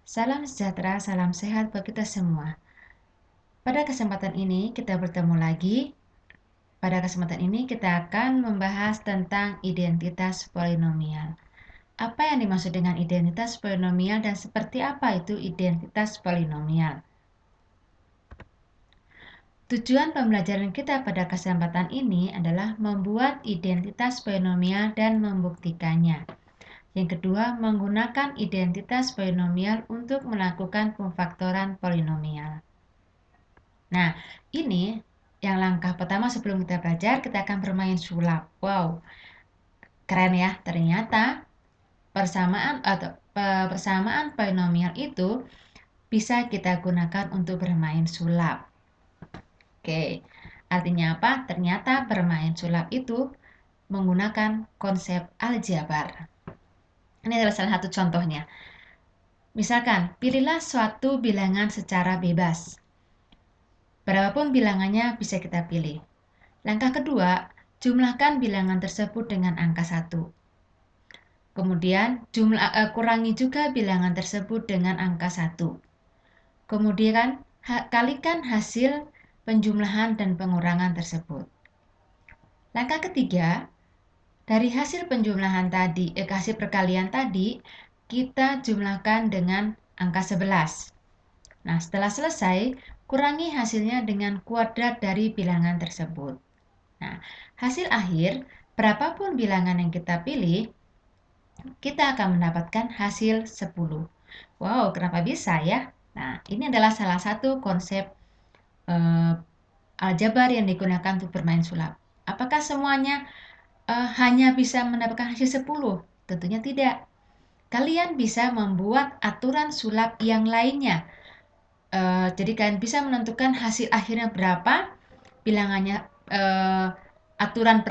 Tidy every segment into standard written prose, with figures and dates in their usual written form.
Salam sejahtera, salam sehat buat kita semua. Pada kesempatan ini kita bertemu lagi. Pada kesempatan ini kita akan membahas tentang identitas polinomial. Apa yang dimaksud dengan identitas polinomial dan seperti apa itu identitas polinomial? Tujuan pembelajaran kita pada kesempatan ini adalah membuat identitas polinomial dan membuktikannya. Yang kedua, menggunakan identitas polinomial untuk melakukan pemfaktoran polinomial. Nah, ini yang langkah pertama sebelum kita belajar, kita akan bermain sulap. Wow, keren ya. Ternyata persamaan polinomial itu bisa kita gunakan untuk bermain sulap. Oke, artinya apa? Ternyata bermain sulap itu menggunakan konsep aljabar. Ini adalah salah satu contohnya. Misalkan, pilihlah suatu bilangan secara bebas. Berapapun bilangannya bisa kita pilih. Langkah kedua, jumlahkan bilangan tersebut dengan angka 1. Kemudian, kurangi juga bilangan tersebut dengan angka 1. Kemudian, kalikan hasil penjumlahan dan pengurangan tersebut. Langkah ketiga, dari hasil penjumlahan tadi, hasil perkalian tadi, kita jumlahkan dengan angka 11. Nah, setelah selesai, kurangi hasilnya dengan kuadrat dari bilangan tersebut. Nah, hasil akhir, berapapun bilangan yang kita pilih, kita akan mendapatkan hasil 10. Wow, kenapa bisa ya? Nah, ini adalah salah satu konsep aljabar yang digunakan untuk bermain sulap. Apakah semuanya hanya bisa mendapatkan hasil 10? Tentunya tidak. Kalian bisa membuat aturan sulap yang lainnya. Jadi kalian bisa menentukan hasil akhirnya berapa, bilangannya aturan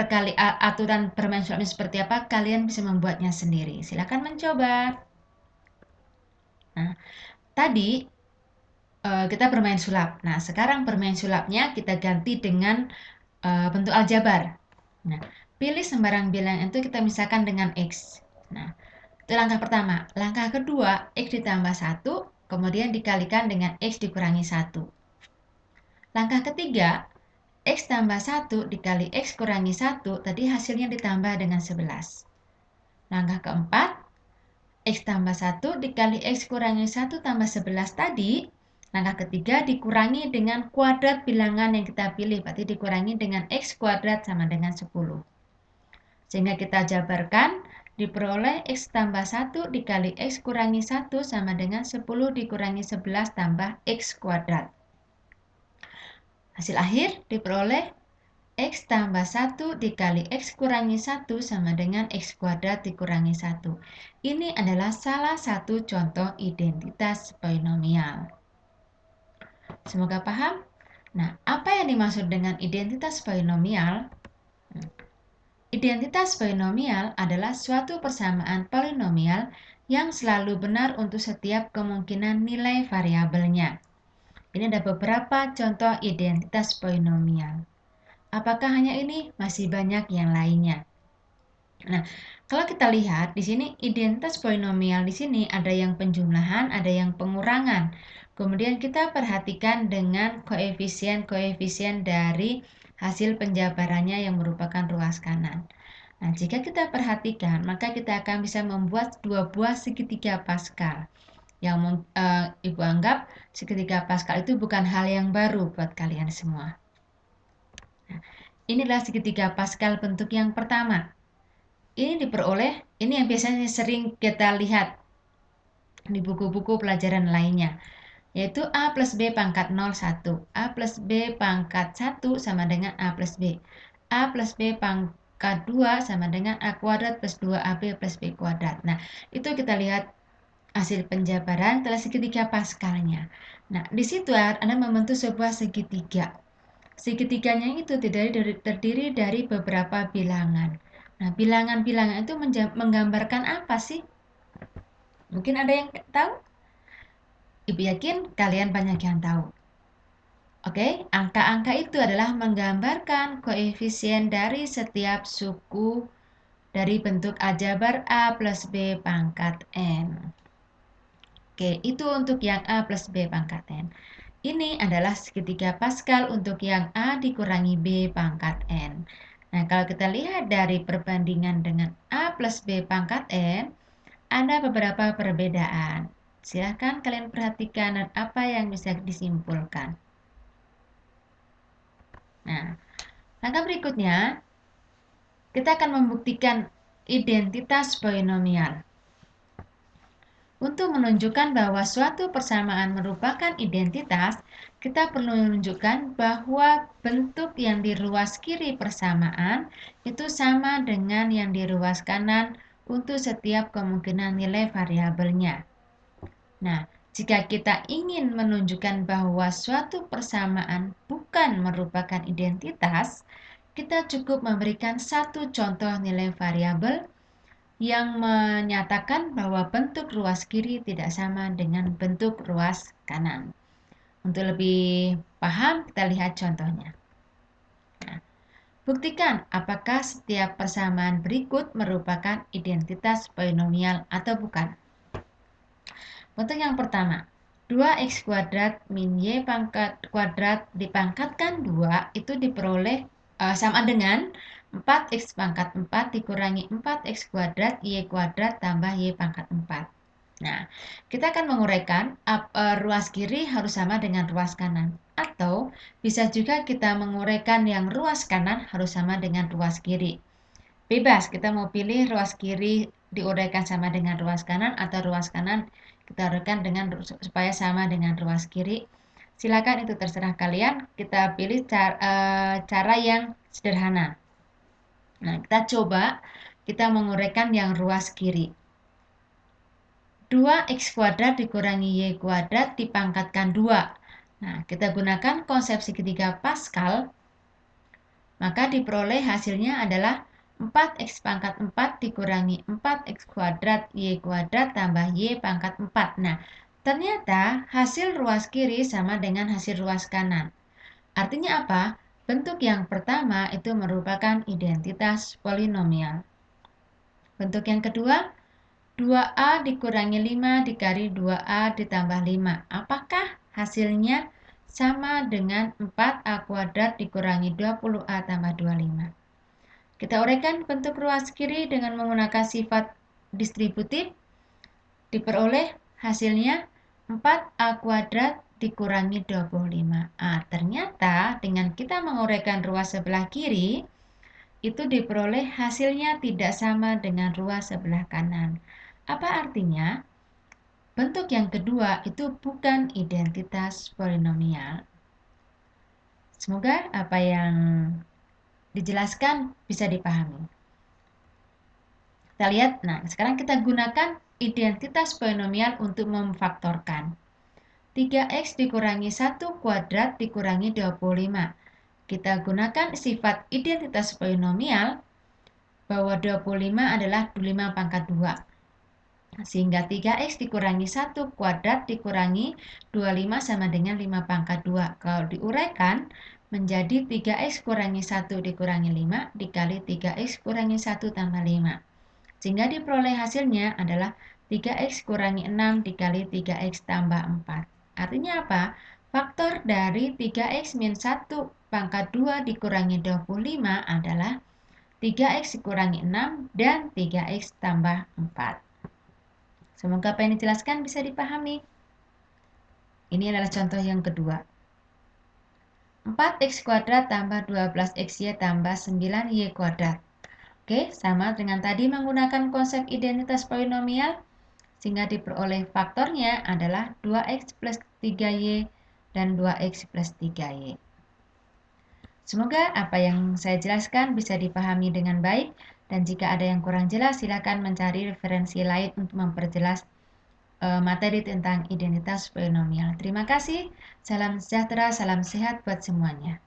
bermain sulapnya seperti apa, kalian bisa membuatnya sendiri. Silakan mencoba. Nah, tadi kita bermain sulap. Nah, sekarang bermain sulapnya kita ganti dengan bentuk aljabar. Nah, pilih sembarang bilangan itu kita misalkan dengan X. Nah, itu langkah pertama. Langkah kedua, X ditambah 1, kemudian dikalikan dengan X dikurangi 1. Langkah ketiga, X tambah 1 dikali X kurangi 1, tadi hasilnya ditambah dengan 11. Langkah keempat, X tambah 1 dikali X kurangi 1 tambah 11 tadi. Langkah ketiga dikurangi dengan kuadrat bilangan yang kita pilih, berarti dikurangi dengan X kuadrat sama dengan 10. Sehingga kita jabarkan, diperoleh X tambah 1 dikali X kurangi 1 sama dengan 10 dikurangi 11 tambah X kuadrat. Hasil akhir diperoleh X tambah 1 dikali X kurangi 1 sama dengan X kuadrat dikurangi 1. Ini adalah salah satu contoh identitas polinomial. Semoga paham. Nah, apa yang dimaksud dengan identitas polinomial? Identitas polinomial adalah suatu persamaan polinomial yang selalu benar untuk setiap kemungkinan nilai variabelnya. Ini ada beberapa contoh identitas polinomial. Apakah hanya ini? Masih banyak yang lainnya. Nah, kalau kita lihat di sini identitas polinomial di sini ada yang penjumlahan, ada yang pengurangan. Kemudian kita perhatikan dengan koefisien-koefisien dari hasil penjabarannya yang merupakan ruas kanan. Nah, jika kita perhatikan, maka kita akan bisa membuat dua buah segitiga Pascal. Yang Ibu anggap segitiga Pascal itu bukan hal yang baru buat kalian semua. Nah, inilah segitiga Pascal bentuk yang pertama. Ini diperoleh, ini yang biasanya sering kita lihat di buku-buku pelajaran lainnya, yaitu A plus B pangkat 0, 1. A plus B pangkat 1 sama dengan A plus B. A plus B pangkat 2 sama dengan A kuadrat plus 2AB plus B kuadrat. Nah, itu kita lihat hasil penjabaran telah segitiga Pascalnya. Nah, di situ Anda membentuk sebuah segitiga. Segitiganya itu terdiri dari beberapa bilangan. Nah, bilangan-bilangan itu menggambarkan apa sih? Mungkin ada yang tahu? Ibu yakin kalian banyak yang tahu. Oke, angka-angka itu adalah menggambarkan koefisien dari setiap suku dari bentuk aljabar A plus B pangkat N. Oke, itu untuk yang A plus B pangkat N. Ini adalah segitiga Pascal untuk yang A dikurangi B pangkat N. Nah, kalau kita lihat dari perbandingan dengan A plus B pangkat N, ada beberapa perbedaan. Silahkan kalian perhatikan dan apa yang bisa disimpulkan. Nah, langkah berikutnya, kita akan membuktikan identitas polinomial. Untuk menunjukkan bahwa suatu persamaan merupakan identitas, kita perlu menunjukkan bahwa bentuk yang di ruas kiri persamaan itu sama dengan yang di ruas kanan untuk setiap kemungkinan nilai variabelnya. Nah, jika kita ingin menunjukkan bahwa suatu persamaan bukan merupakan identitas, kita cukup memberikan satu contoh nilai variabel yang menyatakan bahwa bentuk ruas kiri tidak sama dengan bentuk ruas kanan. Untuk lebih paham, kita lihat contohnya. Nah, buktikan apakah setiap persamaan berikut merupakan identitas polinomial atau bukan. Untuk yang pertama, 2x kuadrat min y pangkat kuadrat dipangkatkan 2 itu diperoleh sama dengan 4x pangkat 4 dikurangi 4x kuadrat y kuadrat tambah y pangkat 4. Nah, kita akan menguraikan ruas kiri harus sama dengan ruas kanan. Atau bisa juga kita menguraikan yang ruas kanan harus sama dengan ruas kiri. Bebas, kita mau pilih ruas kiri diuraikan sama dengan ruas kanan atau ruas kanan kita uraikan dengan supaya sama dengan ruas kiri. Silakan, itu terserah kalian. Kita pilih cara yang sederhana. Nah, kita coba kita menguraikan yang ruas kiri. 2x kuadrat dikurangi y kuadrat dipangkatkan 2. Nah, kita gunakan konsep segitiga Pascal, maka diperoleh hasilnya adalah 4x pangkat 4 dikurangi 4x kuadrat y kuadrat tambah y pangkat 4. Nah, ternyata hasil ruas kiri sama dengan hasil ruas kanan. Artinya apa? Bentuk yang pertama itu merupakan identitas polinomial. Bentuk yang kedua, 2A dikurangi 5 dikali 2A ditambah 5. Apakah hasilnya sama dengan 4A kuadrat dikurangi 20A tambah 25? Kita uraikan bentuk ruas kiri dengan menggunakan sifat distributif. Diperoleh hasilnya 4A kuadrat dikurangi 25A. Ternyata dengan kita menguraikan ruas sebelah kiri, itu diperoleh hasilnya tidak sama dengan ruas sebelah kanan. Apa artinya? Bentuk yang kedua itu bukan identitas polinomial. Semoga apa yang dijelaskan bisa dipahami. Kita lihat, nah sekarang kita gunakan identitas polinomial untuk memfaktorkan. 3x dikurangi 1 kuadrat dikurangi 25. Kita gunakan sifat identitas polinomial bahwa 25 adalah 25 pangkat 2. Sehingga 3x dikurangi 1 kuadrat dikurangi 25 sama dengan 5 pangkat 2. Kalau diuraikan menjadi 3x kurangi 1 dikurangi 5 dikali 3x kurangi 1 tambah 5. Sehingga diperoleh hasilnya adalah 3x kurangi 6 dikali 3x tambah 4. Artinya apa? Faktor dari 3x min 1 pangkat 2 dikurangi 25 adalah 3x dikurangi 6 dan 3x tambah 4. Semoga apa yang dijelaskan bisa dipahami. Ini adalah contoh yang kedua. 4x kuadrat tambah 12xy tambah 9y kuadrat. Oke, sama dengan tadi menggunakan konsep identitas polinomial, sehingga diperoleh faktornya adalah 2x plus 3y dan 2x plus 3y. Semoga apa yang saya jelaskan bisa dipahami dengan baik, dan jika ada yang kurang jelas, silakan mencari referensi lain untuk memperjelas materi tentang identitas polinomial. Terima kasih, salam sejahtera, salam sehat buat semuanya.